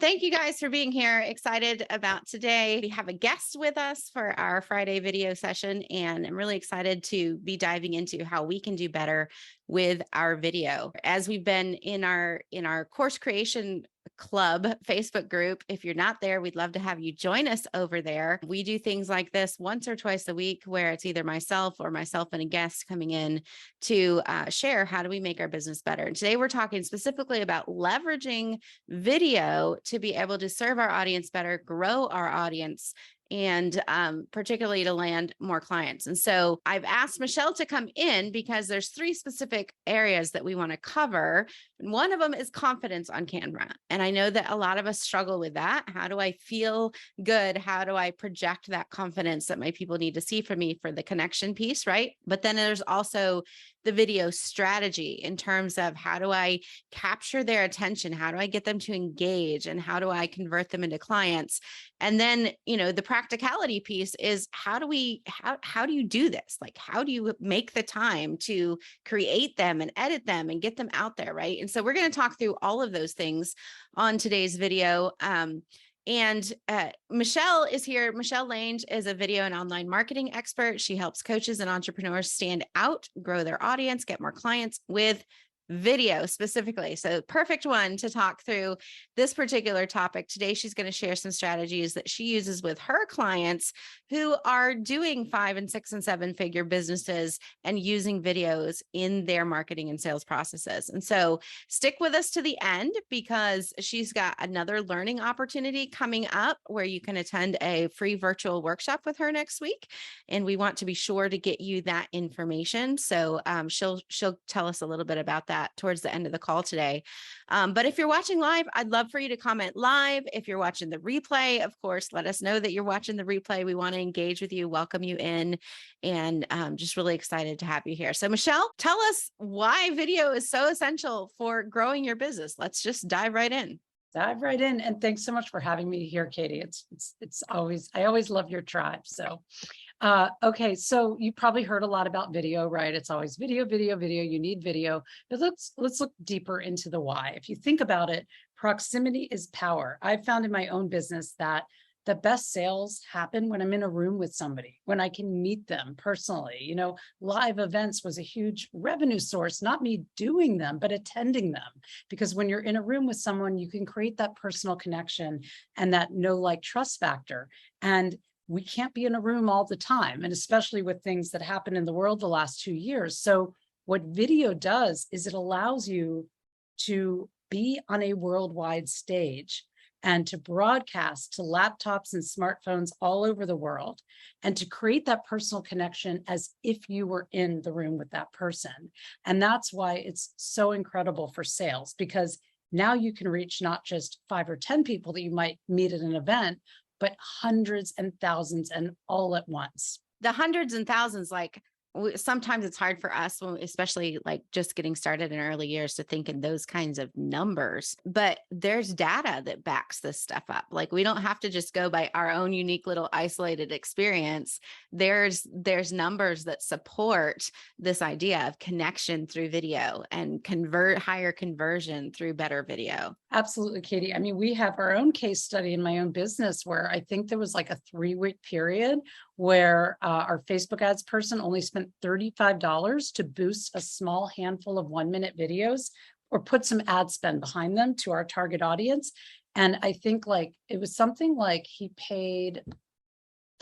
Thank you guys for being here. Excited about today. We have a guest with us for our Friday video session, and I'm really excited to be diving into how we can do better with our video. As we've been in our course creation club Facebook group, if you're not there, we'd love to have you join us over there. We do things like this once or twice a week, where it's either myself and a guest coming in to share how do we make our business better. And today we're talking specifically about leveraging video to be able to serve our audience better, grow our audience, and particularly to land more clients. And so I've asked Michelle to come in because there's 3 specific areas that we want to cover. And one of them is confidence on camera. And I know that a lot of us struggle with that. How do I feel good? How do I project that confidence that my people need to see from me for the connection piece, right? But then there's also the video strategy in terms of how do I capture their attention? How do I get them to engage? And how do I convert them into clients? And then, the practicality piece is how do you do this? Like, how do you make the time to create them and edit them and get them out there, right? And so we're going to talk through all of those things on today's video. And Michelle is here. Michelle Lange is a video and online marketing expert. She helps coaches and entrepreneurs stand out, grow their audience, get more clients with video specifically. So perfect one to talk through this particular topic. Today, she's going to share some strategies that she uses with her clients who are doing 5 and 6 and 7 figure businesses and using videos in their marketing and sales processes. And so stick with us to the end, because she's got another learning opportunity coming up where you can attend a free virtual workshop with her next week. And we want to be sure to get you that information. So she'll tell us a little bit about that towards the end of the call today. But if you're watching live, I'd love for you to comment live. If you're watching the replay, of course, let us know that you're watching the replay. We want to engage with you, welcome you in, and just really excited to have you here. So Michelle, tell us why video is so essential for growing your business. Let's just dive right in. Dive right in. And thanks so much for having me here, Katie. I always love your tribe. So, okay. So you probably heard a lot about video, right? It's always video, video, video. You need video, but let's look deeper into the why. If you think about it, proximity is power. I've found in my own business that the best sales happen when I'm in a room with somebody, when I can meet them personally. Live events was a huge revenue source, not me doing them, but attending them. Because when you're in a room with someone, you can create that personal connection and that know, like, trust factor. And we can't be in a room all the time, and especially with things that happen in the world the last 2 years. So what video does is it allows you to be on a worldwide stage and to broadcast to laptops and smartphones all over the world, and to create that personal connection as if you were in the room with that person. And that's why it's so incredible for sales, because now you can reach not just 5 or 10 people that you might meet at an event, but hundreds and thousands, and all at once. The hundreds and thousands, sometimes it's hard for us, especially like just getting started in early years, to think in those kinds of numbers, but there's data that backs this stuff up. Like, we don't have to just go by our own unique little isolated experience. There's numbers that support this idea of connection through video and higher conversion through better video. Absolutely, Katie. I mean, we have our own case study in my own business where I think there was like a 3-week period where our Facebook ads person only spent $35 to boost a small handful of 1-minute videos, or put some ad spend behind them to our target audience. And I think it was something like he paid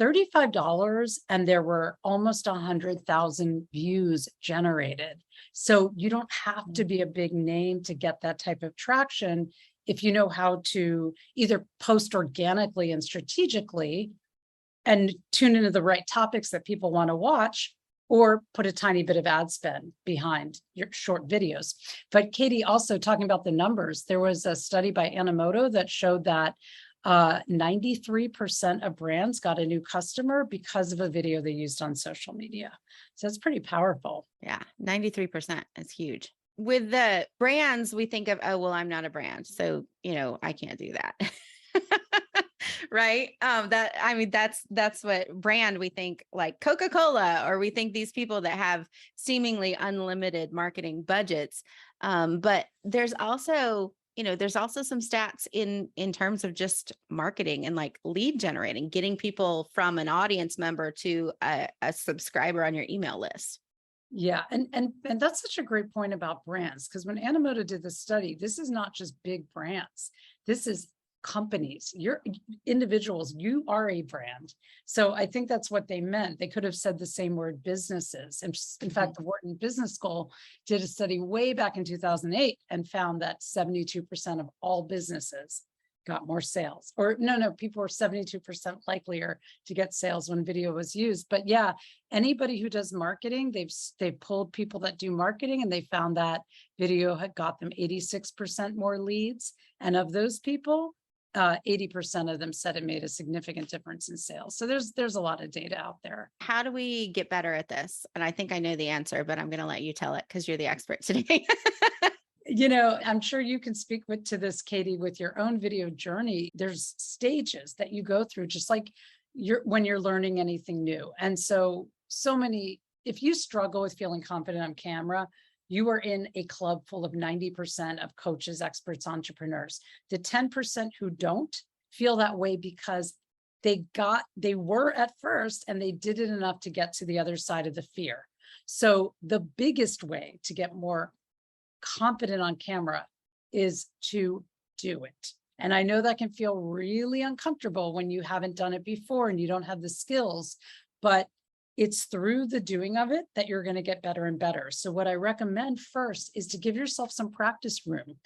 $35 and there were almost 100,000 views generated. So you don't have to be a big name to get that type of traction if you know how to either post organically and strategically and tune into the right topics that people want to watch, or put a tiny bit of ad spend behind your short videos. But Katie, also talking about the numbers, there was a study by Animoto that showed that 93% of brands got a new customer because of a video they used on social media. So it's pretty powerful. Yeah, 93% is huge. With the brands, we think of, oh, well, I'm not a brand, so, I can't do that. Right. That's what brand we think, like Coca-Cola, or we think these people that have seemingly unlimited marketing budgets. But there's also there's also some stats in terms of just marketing and like lead generating, getting people from an audience member to a subscriber on your email list. Yeah, and that's such a great point about brands, because when Animoto did the study, this is not just big brands. This is companies. You're individuals, you are a brand. So I think that's what they meant. They could have said the same word, businesses. And in fact, the Wharton Business School did a study way back in 2008 and found that 72% of all businesses got more sales. Or no, people were 72% likelier to get sales when video was used. But yeah, anybody who does marketing, they've pulled people that do marketing, and they found that video had got them 86% more leads. And of those people, 80% of them said it made a significant difference in sales. So there's a lot of data out there. How do we get better at this? And I think I know the answer, but I'm going to let you tell it because you're the expert today. I'm sure you can speak to this, Katie, with your own video journey. There's stages that you go through, just like when you're learning anything new. And so many, if you struggle with feeling confident on camera, you are in a club full of 90% of coaches, experts, entrepreneurs. The 10% who don't feel that way because they were at first and they did it enough to get to the other side of the fear. So the biggest way to get more confident on camera is to do it. And I know that can feel really uncomfortable when you haven't done it before and you don't have the skills, but it's through the doing of it that you're going to get better and better. So what I recommend first is to give yourself some practice room.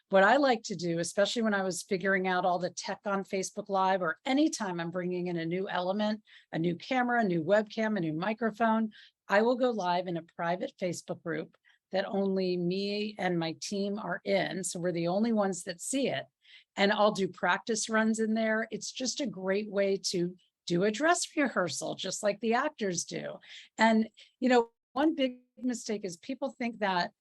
What I like to do, especially when I was figuring out all the tech on Facebook Live, or anytime I'm bringing in a new element, a new camera, a new webcam, a new microphone, I will go live in a private Facebook group that only me and my team are in. So we're the only ones that see it. And I'll do practice runs in there. It's just a great way to do a dress rehearsal, just like the actors do. And, one big mistake is people think that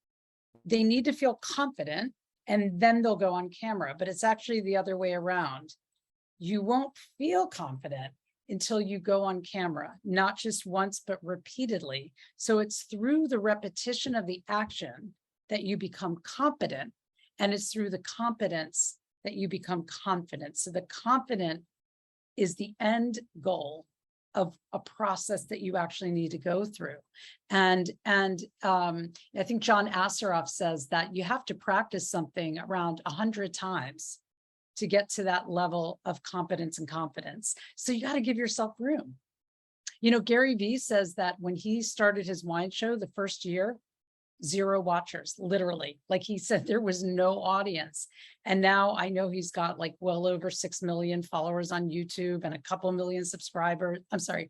they need to feel confident and then they'll go on camera, but it's actually the other way around. You won't feel confident until you go on camera, not just once, but repeatedly. So it's through the repetition of the action that you become competent, and it's through the competence that you become confident. So the confident is the end goal of a process that you actually need to go through. And I think John Asseroff says that you have to practice something around 100 times to get to that level of competence and confidence. So you got to give yourself room. Gary Vee says that when he started his wine show the first year, 0 watchers, literally. Like he said, there was no audience. And now I know he's got like well over 6 million followers on YouTube and a couple million subscribers. I'm sorry,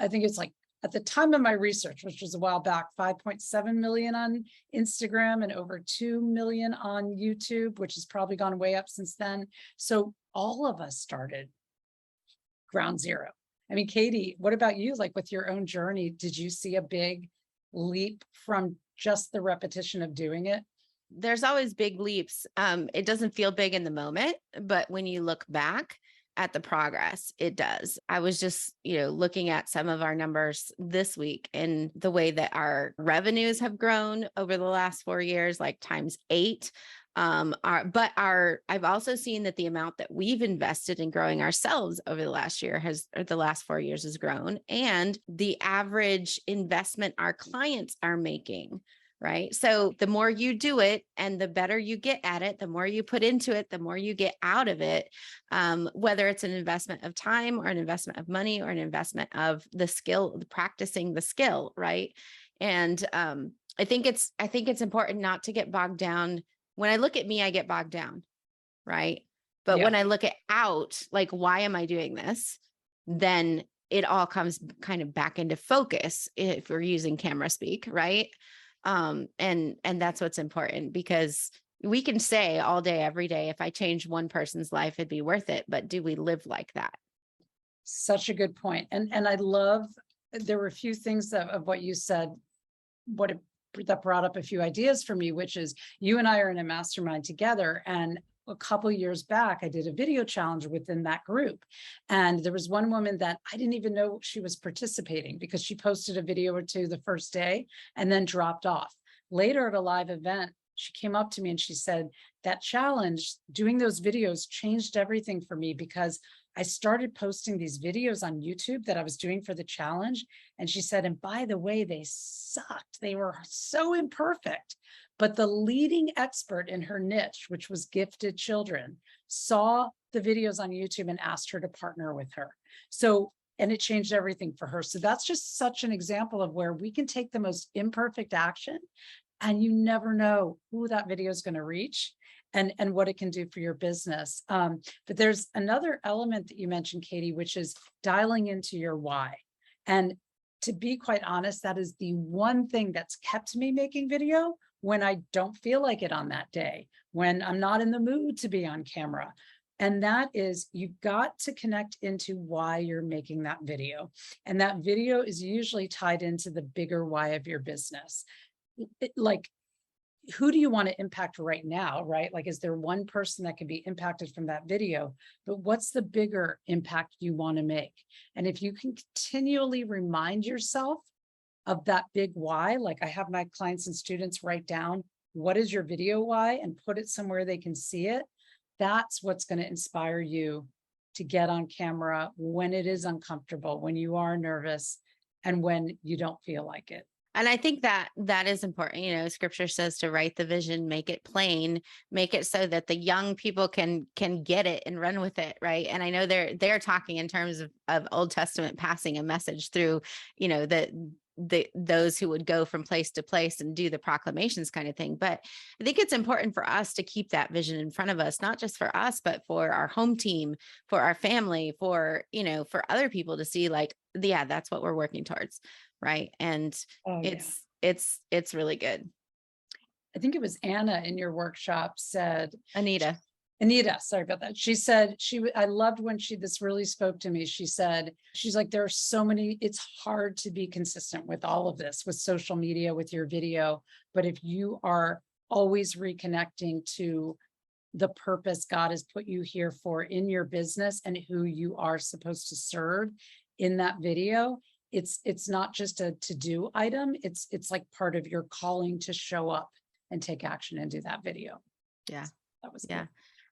I think it's like, at the time of my research, which was a while back, 5.7 million on Instagram and over 2 million on YouTube, which has probably gone way up since then. So all of us started ground zero. I mean, Katie, what about you? Like with your own journey, did you see a big leap from just the repetition of doing it? There's always big leaps. It doesn't feel big in the moment, but when you look back at the progress, it does. I was just, looking at some of our numbers this week and the way that our revenues have grown over the last 4 years, like ×8. I've also seen that the amount that we've invested in growing ourselves over the last year the last 4 years has grown, and the average investment our clients are making. Right. So the more you do it and the better you get at it, the more you put into it, the more you get out of it, whether it's an investment of time or an investment of money or an investment of the skill, practicing the skill. Right. And I think it's important not to get bogged down. When I look at me, I get bogged down. Right. But when I look at like, why am I doing this? Then it all comes kind of back into focus if we're using camera speak. Right. And that's what's important, because we can say all day, every day, if I change one person's life, it'd be worth it. But do we live like that? Such a good point. And I love, there were a few things of what you said, that brought up a few ideas for me, which is you and I are in a mastermind together. And a couple of years back, I did a video challenge within that group. And there was one woman that I didn't even know she was participating, because she posted a video or two the first day and then dropped off. Later at a live event, she came up to me and she said, that challenge, doing those videos changed everything for me, because I started posting these videos on YouTube that I was doing for the challenge. And she said, and by the way, they sucked. They were so imperfect. But the leading expert in her niche, which was gifted children, saw the videos on YouTube and asked her to partner with her. So, and it changed everything for her. So that's just such an example of where we can take the most imperfect action, and you never know who that video is going to reach and what it can do for your business. But there's another element that you mentioned, Katie, which is dialing into your why. And to be quite honest, that is the one thing that's kept me making video when I don't feel like it on that day, when I'm not in the mood to be on camera. And that is, you've got to connect into why you're making that video. And that video is usually tied into the bigger why of your business. Like, who do you want to impact right now, right? Like, is there one person that can be impacted from that video? But what's the bigger impact you want to make? And if you can continually remind yourself of that big why, like I have my clients and students write down, what is your video why, and put it somewhere they can see it. That's what's going to inspire you to get on camera when it is uncomfortable, when you are nervous, and when you don't feel like it. And I think that that is important. You know, scripture says to write the vision, make it plain, make it so that the young people can get it and run with it, right? And I know they're talking in terms of Old Testament passing a message through, you know, those who would go from place to place and do the proclamations kind of thing. But I think it's important for us to keep that vision in front of us, not just for us, but for our home team, for our family, for, you know, for other people to see, like, yeah, that's what we're working towards. Right. And it's really good. I think it was Anna in your workshop said, Anita, sorry about that. She said, I loved when this really spoke to me. She said, she's like, there are so many, it's hard to be consistent with all of this, with social media, with your video. But if you are always reconnecting to the purpose God has put you here for in your business and who you are supposed to serve in that video, it's not just a to-do item. It's like part of your calling to show up and take action and do that video. Yeah. That was yeah.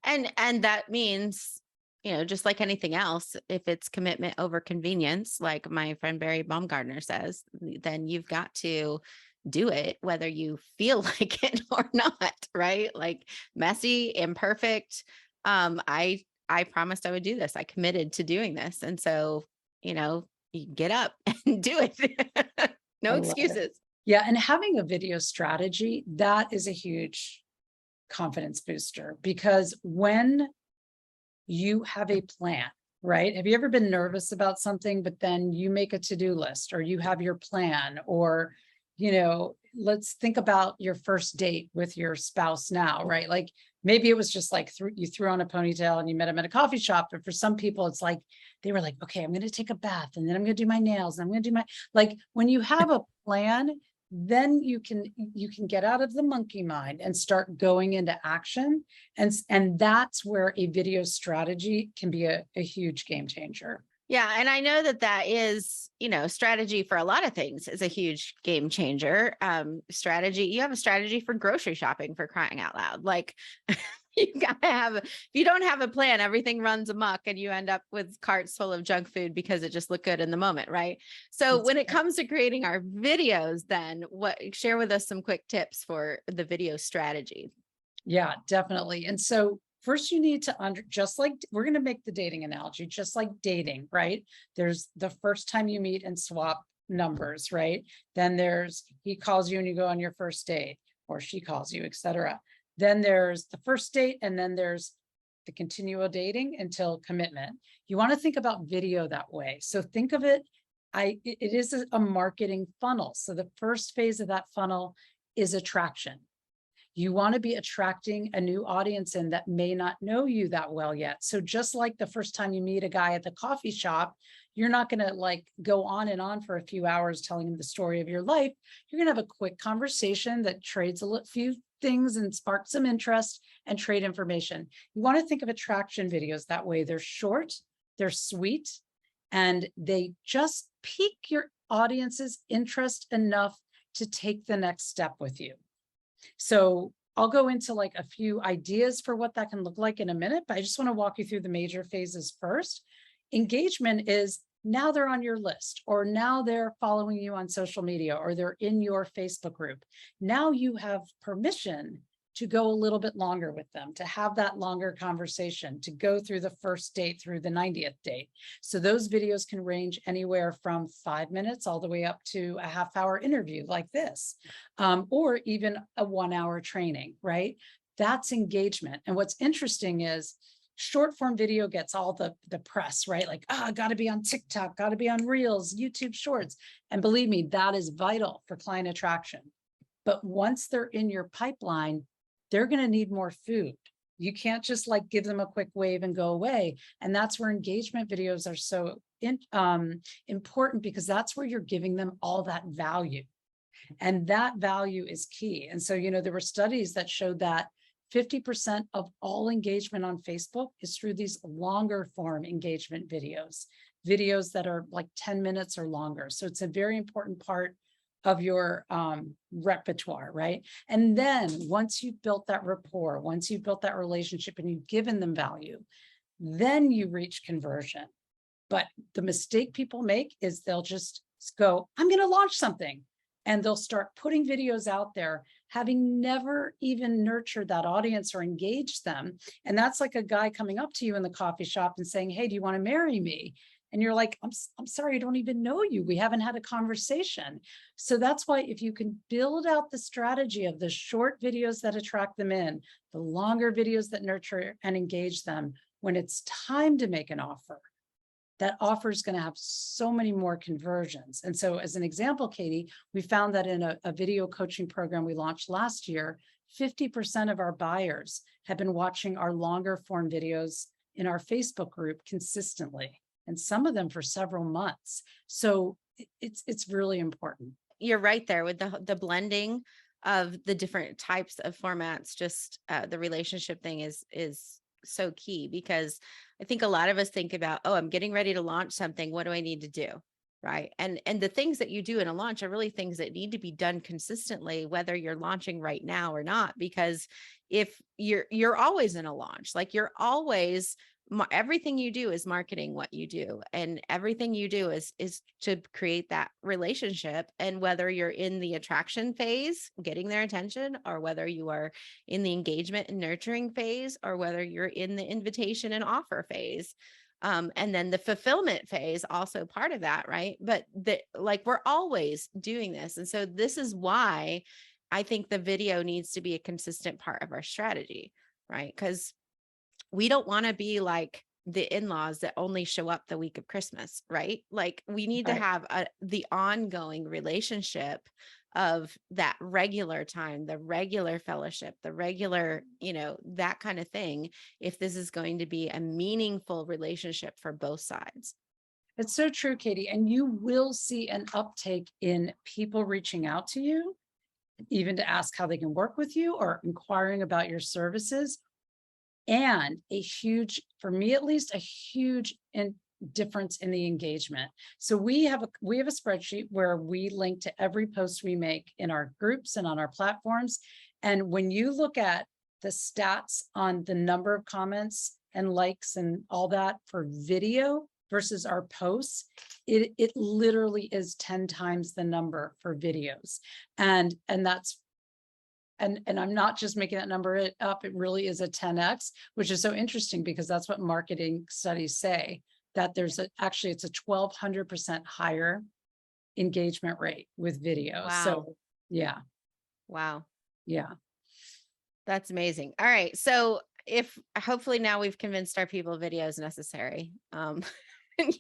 Cool. And that means, you know, just like anything else, if it's commitment over convenience, like my friend Barry Baumgartner says, then you've got to do it, whether you feel like it or not, right? Like, messy, imperfect. I promised I would do this. I committed to doing this. And so, you know, you get up and do it. No excuses. Yeah. And having a video strategy, that is a huge confidence booster, because when you have a plan, right? Have you ever been nervous about something, but then you make a to-do list, or you have your plan, or, you know, let's think about your first date with your spouse now, right? Like, maybe it was just like you threw on a ponytail and you met him at a coffee shop. But for some people, it's like, they were like, okay, I'm going to take a bath, and then I'm going to do my nails, and I'm going to do like, when you have a plan, then you can get out of the monkey mind and start going into action. And that's where a video strategy can be a huge game changer. Yeah. And I know that is, you know, strategy for a lot of things is a huge game changer. Strategy, you have a strategy for grocery shopping, for crying out loud. Like, you gotta have, if you don't have a plan, everything runs amok and you end up with carts full of junk food because it just looked good in the moment. Right. So when it comes to creating our videos, then share with us some quick tips for the video strategy. Yeah, definitely. And so first you need to just like, we're going to make the dating analogy, just like dating, right? There's the first time you meet and swap numbers, right? Then there's, he calls you and you go on your first date, or she calls you, etc. Then there's the first date, and then there's the continual dating until commitment. You want to think about video that way. So think of it, it is a marketing funnel. So the first phase of that funnel is attraction. You want to be attracting a new audience in that may not know you that well yet. So just like the first time you meet a guy at the coffee shop, you're not going to like go on and on for a few hours telling him the story of your life. You're going to have a quick conversation that trades a few things and sparks some interest and trade information. You want to think of attraction videos that way. They're short, they're sweet, and they just pique your audience's interest enough to take the next step with you. So I'll go into like a few ideas for what that can look like in a minute, but I just want to walk you through the major phases first. Engagement is now they're on your list, or now they're following you on social media, or they're in your Facebook group. Now you have permission to go a little bit longer with them, to have that longer conversation, to go through the first date through the 90th date. So those videos can range anywhere from 5 minutes all the way up to a half-hour interview like this, or even a 1-hour training, right? That's engagement. And what's interesting is short form video gets all the press, right? Like, got to be on TikTok, got to be on Reels, YouTube Shorts. And believe me, that is vital for client attraction. But once they're in your pipeline, they're going to need more food. You can't just like give them a quick wave and go away. And that's where engagement videos are so important, because that's where you're giving them all that value. And that value is key. And so, there were studies that showed that 50% of all engagement on Facebook is through these longer form engagement videos that are like 10 minutes or longer. So it's a very important part of your repertoire, right? And then once you've built that rapport, once you've built that relationship and you've given them value, then you reach conversion. But the mistake people make is they'll just go, I'm going to launch something. And they'll start putting videos out there, having never even nurtured that audience or engaged them. And that's like a guy coming up to you in the coffee shop and saying, hey, do you want to marry me? And you're like, I'm sorry, I don't even know you. We haven't had a conversation. So that's why if you can build out the strategy of the short videos that attract them in, the longer videos that nurture and engage them, when it's time to make an offer, that offer is going to have so many more conversions. And so as an example, Katie, we found that in a video coaching program we launched last year, 50% of our buyers have been watching our longer form videos in our Facebook group consistently, and some of them for several months. So it's really important. You're right there with the blending of the different types of formats. Just the relationship thing is so key, because I think a lot of us think about, oh, I'm getting ready to launch something. What do I need to do? Right. And the things that you do in a launch are really things that need to be done consistently, whether you're launching right now or not, because if you're always in a launch, like you're always, everything you do is marketing what you do, and everything you do is to create that relationship. And whether you're in the attraction phase, getting their attention, or whether you are in the engagement and nurturing phase, or whether you're in the invitation and offer phase, and then the fulfillment phase, also part of that, right? But we're always doing this. And so this is why I think the video needs to be a consistent part of our strategy, right? Because we don't want to be like the in-laws that only show up the week of Christmas, right? Like we need to have the ongoing relationship of that regular time, the regular fellowship, the regular, that kind of thing, if this is going to be a meaningful relationship for both sides. It's so true, Katie. And you will see an uptake in people reaching out to you, even to ask how they can work with you or inquiring about your services. And a huge, for me at least, a huge difference in the engagement. So we have a spreadsheet where we link to every post we make in our groups and on our platforms. And when you look at the stats on the number of comments and likes and all that for video versus our posts, it literally is 10 times the number for videos. And that's and I'm not just making that number up, it really is a 10x, which is so interesting because that's what marketing studies say, that there's actually it's a 1200% higher engagement rate with video. Wow. So yeah. Wow. Yeah. That's amazing. All right. So if hopefully now we've convinced our people video is necessary.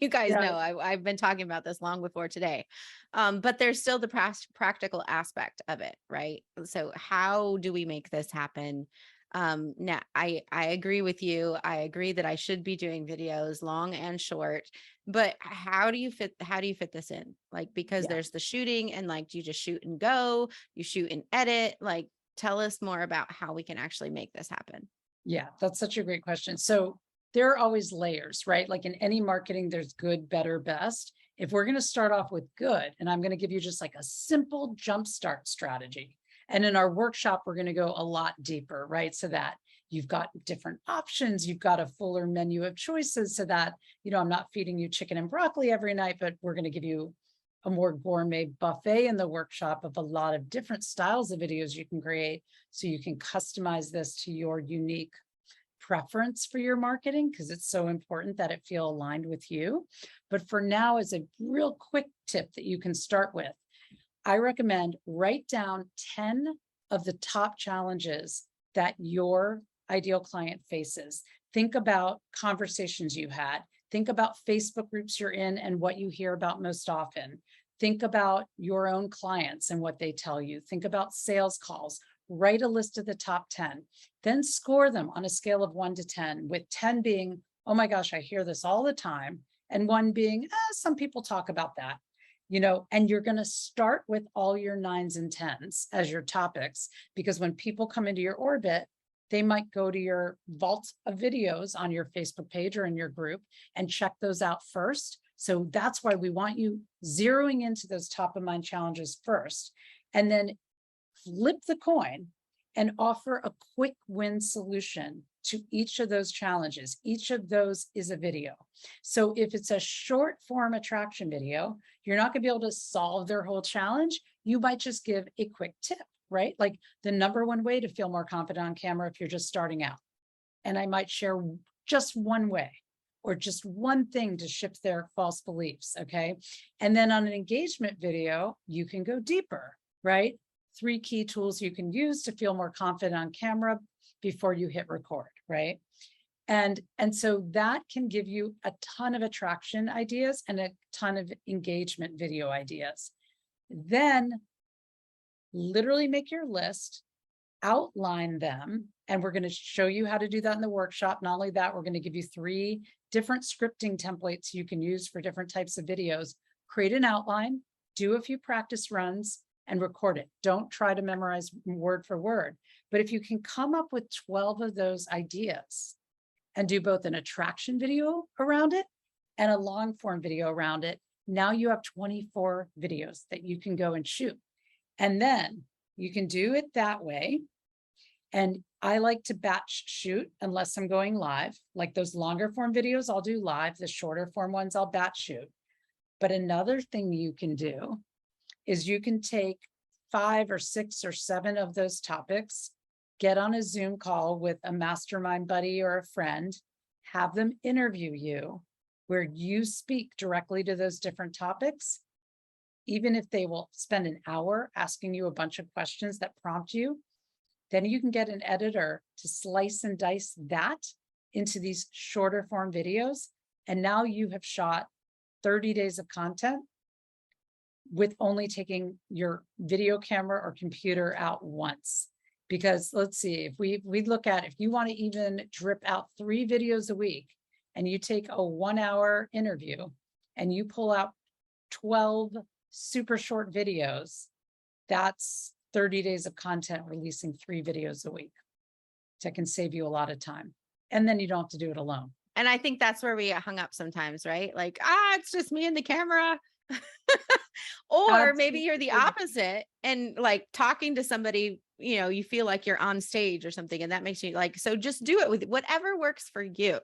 You guys know I've been talking about this long before today, but there's still the practical aspect of it, right? So how do we make this happen? Now I agree with you. I agree that I should be doing videos long and short, but how do you fit this in? Like, because there's the shooting and like, do you just shoot and go, you shoot and edit? Like, tell us more about how we can actually make this happen. Yeah, that's such a great question. So there are always layers, right? Like in any marketing, there's good, better, best. If we're going to start off with good, and I'm going to give you just like a simple jumpstart strategy. And in our workshop, we're going to go a lot deeper, right? So that you've got different options, you've got a fuller menu of choices so that, I'm not feeding you chicken and broccoli every night, but we're going to give you a more gourmet buffet in the workshop of a lot of different styles of videos you can create so you can customize this to your unique preference for your marketing, because it's so important that it feel aligned with you. But for now, as a real quick tip that you can start with, I recommend write down 10 of the top challenges that your ideal client faces. Think about conversations you had. Think about Facebook groups you're in and what you hear about most often. Think about your own clients and what they tell you. Think about sales calls. Write a list of the top 10, then score them on a scale of 1 to 10, with 10 being, oh my gosh, I hear this all the time, and 1 being, some people talk about that, and you're going to start with all your 9s and 10s as your topics, because when people come into your orbit, they might go to your vault of videos on your Facebook page or in your group and check those out first. So that's why we want you zeroing into those top of mind challenges first, and then flip the coin and offer a quick win solution to each of those challenges. Each of those is a video. So if it's a short form attraction video, you're not going to be able to solve their whole challenge. You might just give a quick tip, right? Like the number one way to feel more confident on camera if you're just starting out. And I might share just one way or just one thing to shift their false beliefs, okay? And then on an engagement video, you can go deeper, right? 3 key tools you can use to feel more confident on camera before you hit record, right? And so that can give you a ton of attraction ideas and a ton of engagement video ideas. Then literally make your list, outline them, and we're going to show you how to do that in the workshop. Not only that, we're going to give you 3 different scripting templates you can use for different types of videos. Create an outline, do a few practice runs, and record it. Don't try to memorize word for word. But if you can come up with 12 of those ideas and do both an attraction video around it and a long form video around it, now you have 24 videos that you can go and shoot. And then you can do it that way. And I like to batch shoot unless I'm going live. Like those longer form videos, I'll do live. The shorter form ones, I'll batch shoot. But another thing you can do is you can take 5 or 6 or 7 of those topics, get on a Zoom call with a mastermind buddy or a friend, have them interview you, where you speak directly to those different topics. Even if they will spend an hour asking you a bunch of questions that prompt you, then you can get an editor to slice and dice that into these shorter form videos. And now you have shot 30 days of content with only taking your video camera or computer out once. Because let's see, if we look at, if you want to even drip out 3 videos a week and you take a 1-hour interview and you pull out 12 super short videos, that's 30 days of content releasing 3 videos a week. That can save you a lot of time. And then you don't have to do it alone. And I think that's where we get hung up sometimes, right? Like, it's just me and the camera. Or maybe you're the opposite and like talking to somebody, you feel like you're on stage or something, and that makes you like, so just do it with whatever works for you.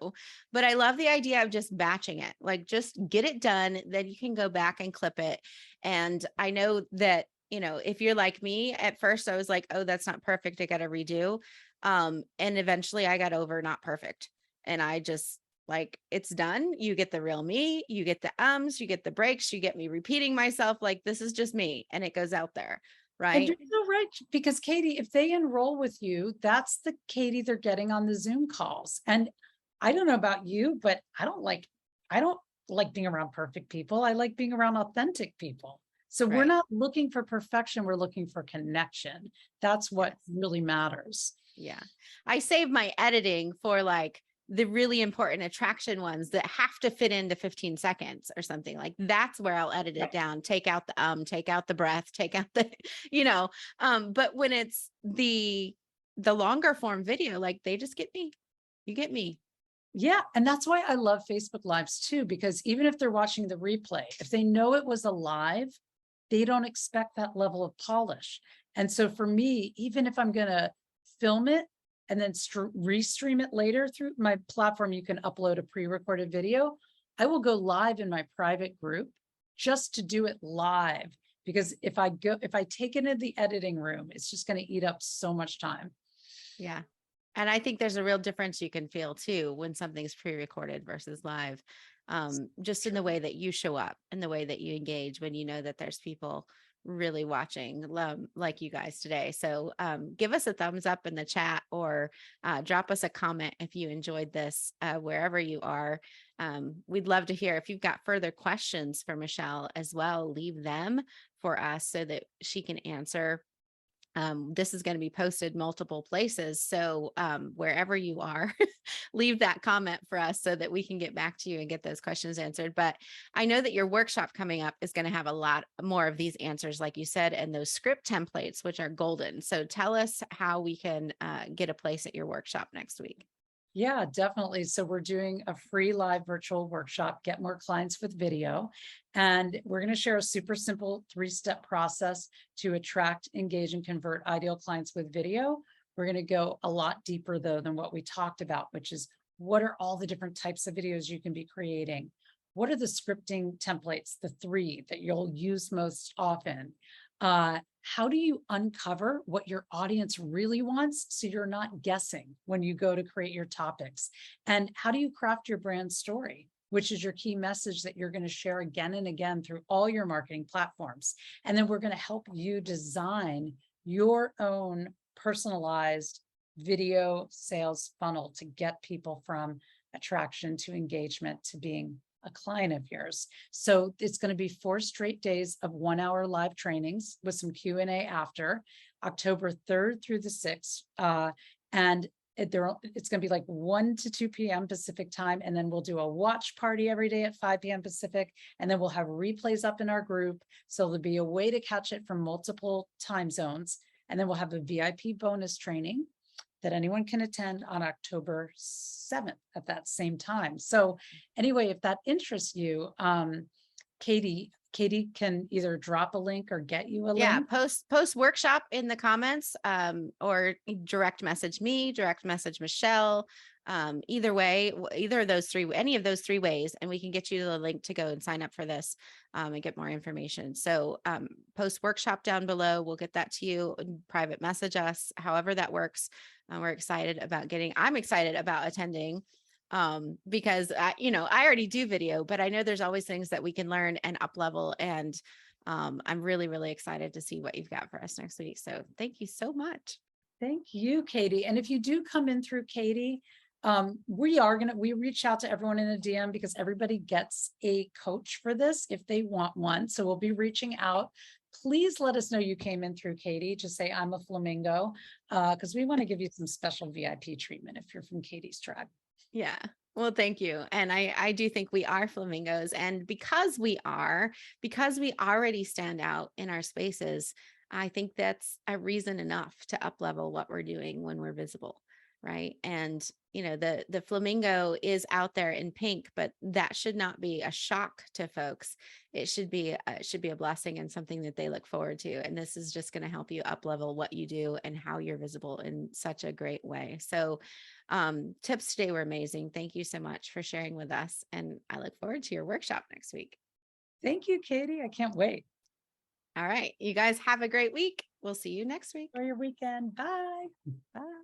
But I love the idea of just batching it, like just get it done, then you can go back and clip it. And I know that, if you're like me, at first I was like, oh, that's not perfect, I got to redo. And eventually I got over not perfect. And I just, like, it's done. You get the real me, you get the you get the breaks, you get me repeating myself. Like, this is just me, and it goes out there. Right. And you're so right, because Katie, if they enroll with you, that's the Katie they're getting on the Zoom calls. And I don't know about you, but I don't like being around perfect people. I like being around authentic people. So we're not looking for perfection. We're looking for connection. That's what really matters. Yeah. I save my editing for like the really important attraction ones that have to fit into 15 seconds or something. Like that's where I'll edit it down, take out the take out the breath, take out the, but when it's the longer form video, like they just get me, you get me. Yeah. And that's why I love Facebook Lives too, because even if they're watching the replay, if they know it was a live, they don't expect that level of polish. And so for me, even if I'm going to film it and then restream it later through my platform, you can upload a pre-recorded video. I will go live in my private group just to do it live. Because if I take it into the editing room, it's just going to eat up so much time. Yeah. And I think there's a real difference you can feel too when something's pre-recorded versus live. Just in the way that you show up and the way that you engage when you know that there's people really watching, like you guys today. So give us a thumbs up in the chat, or drop us a comment if you enjoyed this, wherever you are. We'd love to hear if you've got further questions for Michelle as well. Leave them for us so that she can answer. This is going to be posted multiple places. So wherever you are, leave that comment for us so that we can get back to you and get those questions answered. But I know that your workshop coming up is going to have a lot more of these answers, like you said, and those script templates, which are golden. So tell us how we can get a place at your workshop next week. Yeah, definitely. So we're doing a free live virtual workshop, Get More Clients with Video. And we're going to share a super simple 3-step process to attract, engage, and convert ideal clients with video. We're going to go a lot deeper though than what we talked about, which is what are all the different types of videos you can be creating? What are the scripting templates, the 3 that you'll use most often? How do you uncover what your audience really wants so you're not guessing when you go to create your topics? And how do you craft your brand story, which is your key message that you're going to share again and again through all your marketing platforms? And then we're going to help you design your own personalized video sales funnel to get people from attraction to engagement to being a client of yours. So it's going to be 4 straight days of 1-hour live trainings with some Q&A after October 3rd through the 6th. And it's going to be like 1 to 2 p.m. Pacific time. And then we'll do a watch party every day at 5 p.m. Pacific. And then we'll have replays up in our group. So there'll be a way to catch it from multiple time zones. And then we'll have a VIP bonus training that anyone can attend on October 7th at that same time. So anyway, if that interests you, Katie can either drop a link or get you a link. Post workshop in the comments, or direct message me, direct message Michelle. Either way, either of those 3, any of those 3 ways, and we can get you the link to go and sign up for this and get more information. So post workshop down below, we'll get that to you, and private message us, however that works. I'm excited about attending, because I already do video, but I know there's always things that we can learn and up level. And I'm really, really excited to see what you've got for us next week. So thank you so much. Thank you, Katie. And if you do come in through Katie, we reach out to everyone in a DM because everybody gets a coach for this if they want one. So we'll be reaching out. Please let us know you came in through Katie. Just say I'm a flamingo, because we want to give you some special VIP treatment if you're from Katie's tribe. Yeah. Well, thank you. And I do think we are flamingos. And because we already stand out in our spaces, I think that's a reason enough to up level what we're doing when we're visible. Right. And, the flamingo is out there in pink, but that should not be a shock to folks. It should be a blessing and something that they look forward to. And this is just going to help you up level what you do and how you're visible in such a great way. So tips today were amazing. Thank you so much for sharing with us. And I look forward to your workshop next week. Thank you, Katie. I can't wait. All right. You guys have a great week. We'll see you next week. For your weekend. Bye. Bye.